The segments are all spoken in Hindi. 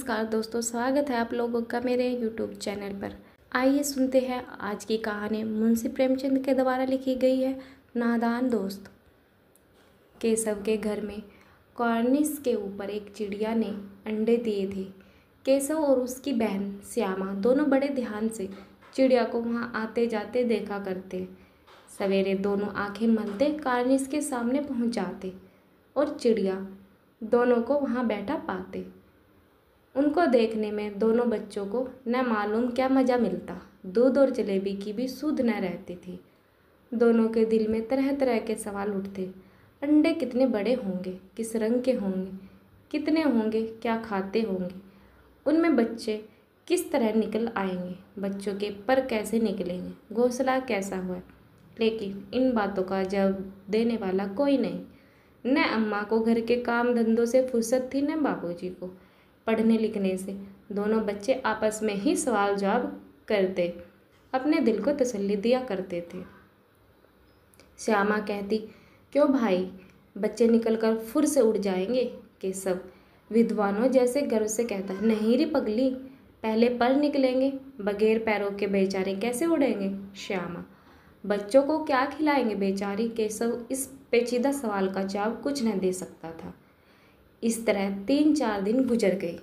नमस्कार दोस्तों, स्वागत है आप लोगों का मेरे YouTube चैनल पर। आइए सुनते हैं आज की कहानी मुंशी प्रेमचंद के द्वारा लिखी गई है, नादान दोस्त। केशव के घर में कॉर्निस के ऊपर एक चिड़िया ने अंडे दिए थे। केशव और उसकी बहन श्यामा दोनों बड़े ध्यान से चिड़िया को वहाँ आते जाते देखा करते। सवेरे दोनों आंखें मलते कॉर्निस के सामने पहुँच जाते और चिड़िया दोनों को वहाँ बैठा पाते। उनको देखने में दोनों बच्चों को न मालूम क्या मज़ा मिलता। दूध और जलेबी की भी सुध न रहती थी। दोनों के दिल में तरह तरह के सवाल उठते। अंडे कितने बड़े होंगे, किस रंग के होंगे, कितने होंगे, क्या खाते होंगे, उनमें बच्चे किस तरह निकल आएंगे, बच्चों के पर कैसे निकलेंगे, घोंसला कैसा हुआ। लेकिन इन बातों का जवाब देने वाला कोई नहीं। न अम्मा को घर के काम धंधों से फुर्सत थी, न बाबूजी को पढ़ने लिखने से। दोनों बच्चे आपस में ही सवाल जवाब करते, अपने दिल को तसल्ली दिया करते थे। श्यामा कहती, क्यों भाई, बच्चे निकलकर फुर से उड़ जाएंगे। केशव विद्वानों जैसे गर्व से कहता, नहीं रे पगली, पहले पर निकलेंगे, बगैर पैरों के बेचारे कैसे उड़ेंगे। श्यामा, बच्चों को क्या खिलाएंगे बेचारी। केशव इस पेचीदा सवाल का जवाब कुछ न दे सकता था। इस तरह 3-4 दिन गुजर गए।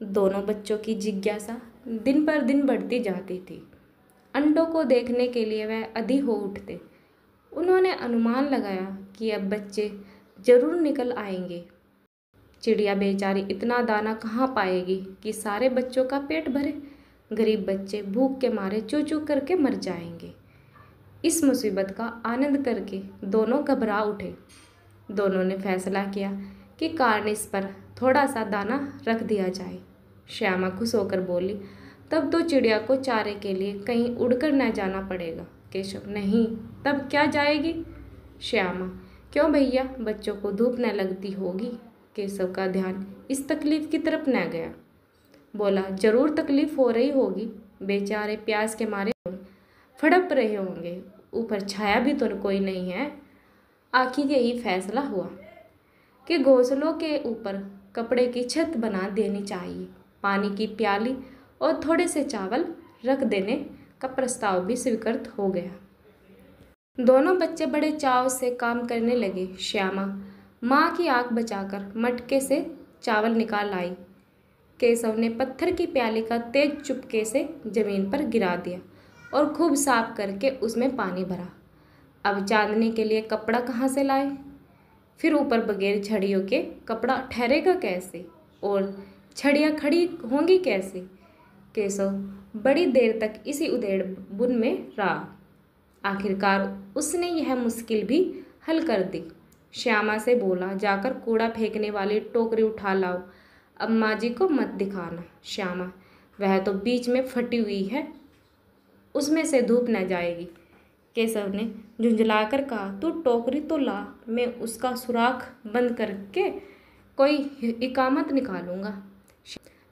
दोनों बच्चों की जिज्ञासा दिन पर दिन बढ़ती जाती थी। अंडों को देखने के लिए वह अधीर हो उठते। उन्होंने अनुमान लगाया कि अब बच्चे जरूर निकल आएंगे। चिड़िया बेचारी इतना दाना कहाँ पाएगी कि सारे बच्चों का पेट भरे। गरीब बच्चे भूख के मारे चू चू करके मर जाएंगे। इस मुसीबत का आनंद करके दोनों घबरा उठे। दोनों ने फैसला किया कि कॉर्निस पर थोड़ा सा दाना रख दिया जाए। श्यामा खुश होकर बोली, तब तो चिड़िया को चारे के लिए कहीं उड़कर न जाना पड़ेगा। केशव, नहीं, तब क्या जाएगी। श्यामा, क्यों भैया, बच्चों को धूप न लगती होगी। केशव का ध्यान इस तकलीफ की तरफ न गया। बोला, जरूर तकलीफ हो रही होगी, बेचारे प्यास के मारे फड़प रहे होंगे, ऊपर छाया भी तो कोई नहीं है। आखिर यही फैसला हुआ कि घोंसलों के ऊपर कपड़े की छत बना देनी चाहिए। पानी की प्याली और थोड़े से चावल रख देने का प्रस्ताव भी स्वीकृत हो गया। दोनों बच्चे बड़े चाव से काम करने लगे। श्यामा माँ की आंख बचाकर मटके से चावल निकाल आई। केशव ने पत्थर की प्याली का तेज चुपके से जमीन पर गिरा दिया और खूब साफ करके उसमें पानी भरा। अब चांदनी के लिए कपड़ा कहाँ से लाए। फिर ऊपर बगैर छड़ियों के कपड़ा ठहरेगा कैसे, और छड़ियाँ खड़ी होंगी कैसे। केशव बड़ी देर तक इसी उधेड़ बुन में रहा। आखिरकार उसने यह मुश्किल भी हल कर दी। श्यामा से बोला, जाकर कूड़ा फेंकने वाली टोकरी उठा लाओ, अम्मा जी को मत दिखाना। श्यामा, वह तो बीच में फटी हुई है, उसमें से धूप न जाएगी। केशव ने झुंझलाकर कहा, तू टोकरी तो ला, मैं उसका सुराख बंद करके कोई इकामत निकालूंगा।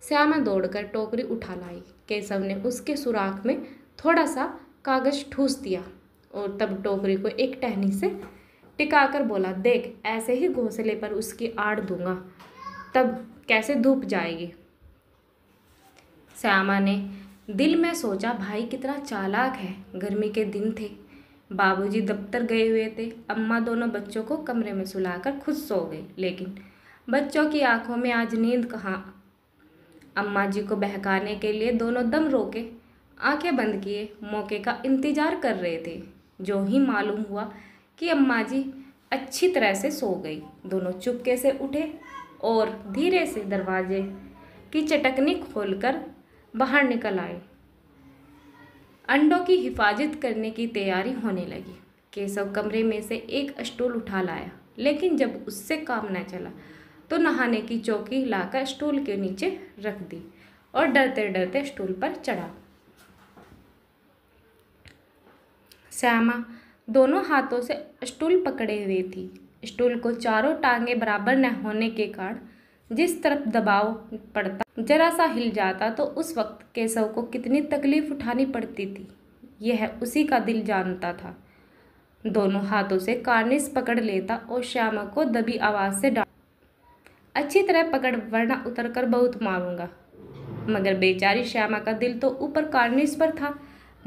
श्यामा दौड़कर टोकरी उठा लाई। केशव ने उसके सुराख में थोड़ा सा कागज ठूस दिया और तब टोकरी को एक टहनी से टिकाकर बोला, देख, ऐसे ही घोंसले पर उसकी आड़ दूंगा, तब कैसे धूप जाएगी। श्यामा ने दिल में सोचा, भाई कितना चालाक है। गर्मी के दिन थे, बाबूजी दफ्तर गए हुए थे, अम्मा दोनों बच्चों को कमरे में सुलाकर खुद सो गई, लेकिन बच्चों की आंखों में आज नींद कहाँ। अम्मा जी को बहकाने के लिए दोनों दम रोके आंखें बंद किए मौके का इंतजार कर रहे थे। जो ही मालूम हुआ कि अम्मा जी अच्छी तरह से सो गई, दोनों चुपके से उठे और धीरे से दरवाजे की चटकनी खोलकर बाहर निकल आए। अंडों की हिफाजत करने की तैयारी होने लगी। केशव कमरे में से एक स्टूल उठा लाया, लेकिन जब उससे काम न चला तो नहाने की चौकी लाकर स्टूल के नीचे रख दी और डरते डरते स्टूल पर चढ़ा। श्यामा दोनों हाथों से स्टूल पकड़े हुए थी। स्टूल को चारों टांगे बराबर न होने के कारण जिस तरफ दबाव पड़ता, जरा सा हिल जाता तो उस वक्त केशव को कितनी तकलीफ उठानी पड़ती थी, यह उसी का दिल जानता था। दोनों हाथों से कॉर्निस पकड़ लेता और श्यामा को दबी आवाज़ से डांट, अच्छी तरह पकड़ वरना उतर कर बहुत मारूंगा। मगर बेचारी श्यामा का दिल तो ऊपर कार्निस पर था।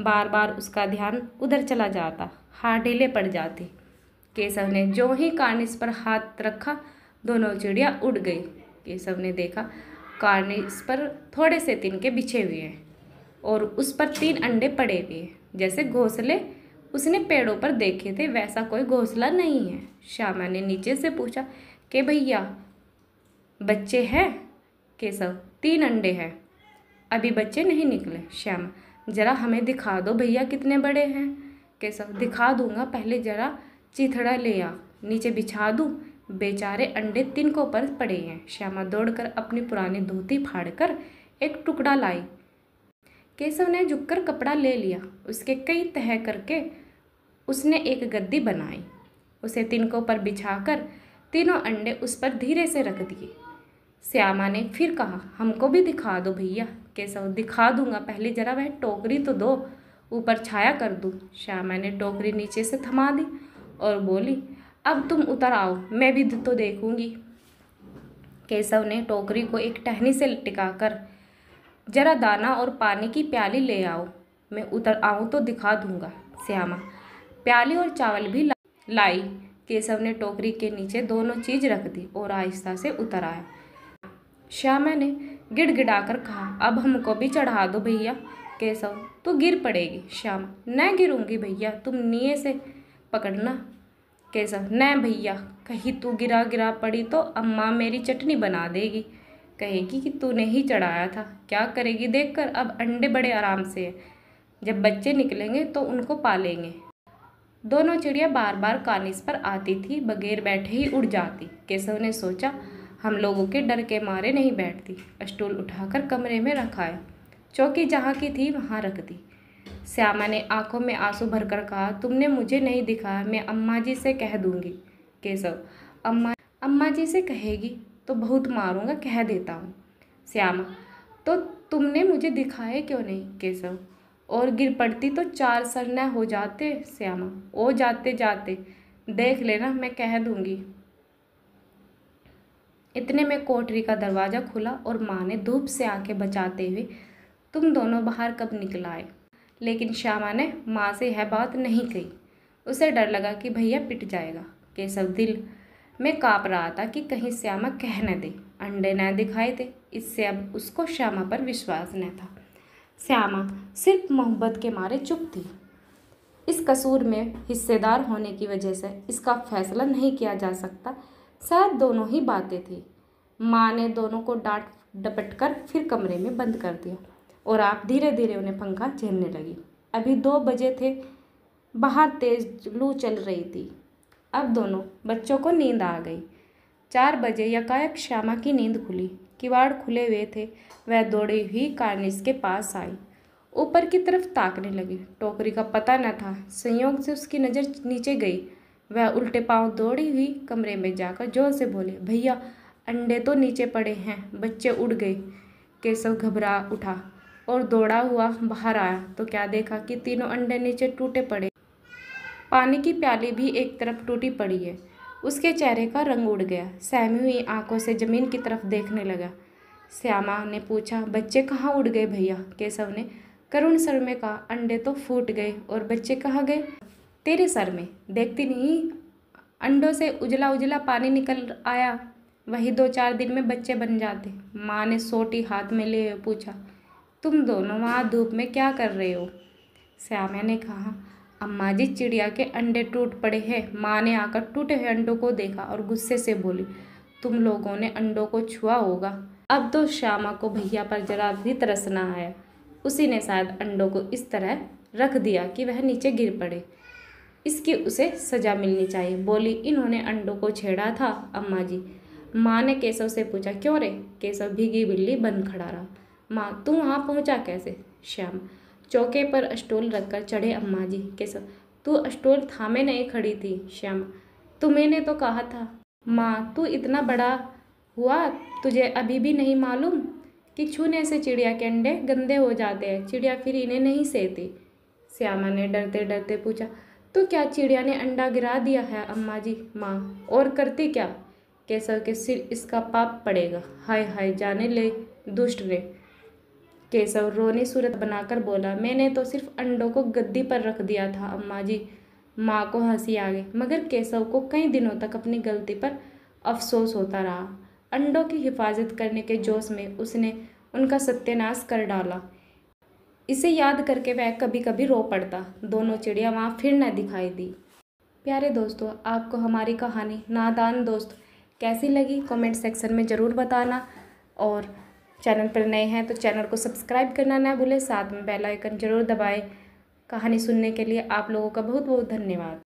बार बार उसका ध्यान उधर चला जाता, हाथ ढीले पड़ जाते। केशव ने जो ही कार्निस पर हाथ रखा, दोनों चिड़िया उड़ गई। केशव ने देखा कार्निस पर थोड़े से तिनके बिछे हुए हैं और उस पर 3 अंडे पड़े हुए हैं, जैसे घोंसले उसने पेड़ों पर देखे थे वैसा कोई घोंसला नहीं है। श्यामा ने नीचे से पूछा कि भैया बच्चे हैं? केशव 3 अंडे हैं, अभी बच्चे नहीं निकले। श्यामा जरा हमें दिखा दो भैया कितने बड़े हैं। केशव दिखा दूंगा, पहले जरा चिथड़ा ले आ, नीचे बिछा दूं। बेचारे अंडे तिनकों पर पड़े हैं। श्यामा दौड़कर अपनी पुरानी धोती फाड़कर एक टुकड़ा लाई। केशव ने झुककर कपड़ा ले लिया, उसके कई तह करके उसने एक गद्दी बनाई, उसे तिनकों पर बिछाकर तीनों अंडे उस पर धीरे से रख दिए। श्यामा ने फिर कहा हमको भी दिखा दो भैया। केशव दिखा दूंगा, पहले जरा वह टोकरी तो दो, ऊपर छाया कर दूं। श्यामा ने टोकरी नीचे से थमा दी और बोली अब तुम उतर आओ, मैं भी तो देखूंगी। केशव ने टोकरी को एक टहनी से टिकाकर जरा दाना और पानी की प्याली ले आओ, मैं उतर आऊँ तो दिखा दूंगा। श्यामा प्याली और चावल भी लाई। केशव ने टोकरी के नीचे दोनों चीज रख दी और आहिस्ता से उतर आया। श्यामा ने गिड़गिड़ाकर कहा अब हमको भी चढ़ा दो भैया। केशव तू गिर पड़ेगी। श्यामा न गिरूंगी भैया, तुम नीचे से पकड़ना। केशव न भैया, कहीं तू गिरा पड़ी तो अम्मा मेरी चटनी बना देगी, कहेगी कि तूने ही चढ़ाया था। क्या करेगी देखकर, अब अंडे बड़े आराम से है, जब बच्चे निकलेंगे तो उनको पालेंगे। दोनों चिड़िया बार बार कार्निस पर आती थी, बगैर बैठे ही उड़ जाती। केशव ने सोचा हम लोगों के डर के मारे नहीं बैठती। स्टूल उठाकर कमरे में रखाया, चौकी जहाँ की थी वहाँ रख दी। श्यामा ने आंखों में आंसू भरकर कहा तुमने मुझे नहीं दिखाया, मैं अम्मा जी से कह दूंगी। केशव अम्मा जी से कहेगी तो बहुत मारूंगा, कह देता हूँ। श्यामा तो तुमने मुझे दिखाए क्यों नहीं? केशव और गिर पड़ती तो 4 सर न हो जाते। श्यामा ओ जाते जाते देख लेना, मैं कह दूंगी। इतने में कोठरी का दरवाज़ा खुला और माँ ने धूप से आंखें बचाते हुए तुम दोनों बाहर कब निकल आए? लेकिन श्यामा ने माँ से यह बात नहीं कही, उसे डर लगा कि भैया पिट जाएगा। केशव दिल में काँप रहा था कि कहीं श्यामा कह न दे। अंडे न दिखाए थे, इससे अब उसको श्यामा पर विश्वास न था। श्यामा सिर्फ मोहब्बत के मारे चुप थी। इस कसूर में हिस्सेदार होने की वजह से इसका फैसला नहीं किया जा सकता। शायद दोनों ही बातें थी। माँ ने दोनों को डांट डपट कर फिर कमरे में बंद कर दिया और आप धीरे धीरे उन्हें पंखा झेलने लगी। अभी 2 बजे थे, बाहर तेज लू चल रही थी। अब दोनों बच्चों को नींद आ गई। 4 बजे यकायक श्यामा की नींद खुली। किवाड़ खुले हुए थे। वह दौड़ी हुई कार्निस के पास आई, ऊपर की तरफ ताकने लगी। टोकरी का पता न था, संयोग से उसकी नज़र नीचे गई। वह उल्टे पांव दौड़ी हुई कमरे में जाकर जोर से बोले भैया अंडे तो नीचे पड़े हैं, बच्चे उड़ गए। केशव घबरा उठा और दौड़ा हुआ बाहर आया तो क्या देखा कि तीनों अंडे नीचे टूटे पड़े। पानी की प्याली भी एक तरफ टूटी पड़ी है। उसके चेहरे का रंग उड़ गया। सहमी हुई आंखों से जमीन की तरफ देखने लगा। श्यामा ने पूछा बच्चे कहाँ उड़ गए भैया? केशव ने करुण स्वर में कहा अंडे तो फूट गए और बच्चे कहाँ गए? तेरे सर में, देखती नहीं अंडों से उजला उजला पानी निकल आया, वही 2-4 दिन में बच्चे बन जाते। माँ ने सोटी हाथ में ले पूछा तुम दोनों वहाँ धूप में क्या कर रहे हो? श्यामा ने कहा अम्मा जी चिड़िया के अंडे टूट पड़े हैं। माँ ने आकर टूटे हुए अंडों को देखा और गुस्से से बोली तुम लोगों ने अंडों को छुआ होगा। अब तो श्यामा को भैया पर जरा भी तरस न आया। उसी ने शायद अंडों को इस तरह रख दिया कि वह नीचे गिर पड़े। इसकी उसे सजा मिलनी चाहिए। बोली इन्होंने अंडों को छेड़ा था अम्मा जी। माँ ने केशव से पूछा क्यों रे? केशव भीगी बिल्ली बंद खड़ा रहा। माँ तू वहाँ पहुँचा कैसे? श्याम चौके पर स्टूल रखकर चढ़े अम्मा जी। केशव तू स्टूल थामे नहीं खड़ी थी। श्याम तुम्हें तो कहा था। माँ तू इतना बड़ा हुआ, तुझे अभी भी नहीं मालूम कि छूने से चिड़िया के अंडे गंदे हो जाते हैं, चिड़िया फिर इन्हें नहीं सहती। श्यामा ने डरते डरते पूछा तो क्या चिड़िया ने अंडा गिरा दिया है अम्मा जी? माँ और करती क्या? केशव के सिर इसका पाप पड़ेगा। हाय हाय जाने ले दुष्ट रे। केशव रोनी सूरत बनाकर बोला, मैंने तो सिर्फ अंडों को गद्दी पर रख दिया था अम्मा जी। माँ को हंसी आ गई, मगर केशव को कई दिनों तक अपनी गलती पर अफसोस होता रहा। अंडों की हिफाजत करने के जोश में उसने उनका सत्यानाश कर डाला। इसे याद करके वह कभी कभी रो पड़ता। दोनों चिड़िया वहाँ फिर न दिखाई दी। प्यारे दोस्तों, आपको हमारी कहानी नादान दोस्त कैसी लगी कमेंट सेक्शन में ज़रूर बताना, और चैनल पर नए हैं तो चैनल को सब्सक्राइब करना ना भूलें, साथ में बेल आइकन ज़रूर दबाएं। कहानी सुनने के लिए आप लोगों का बहुत बहुत धन्यवाद।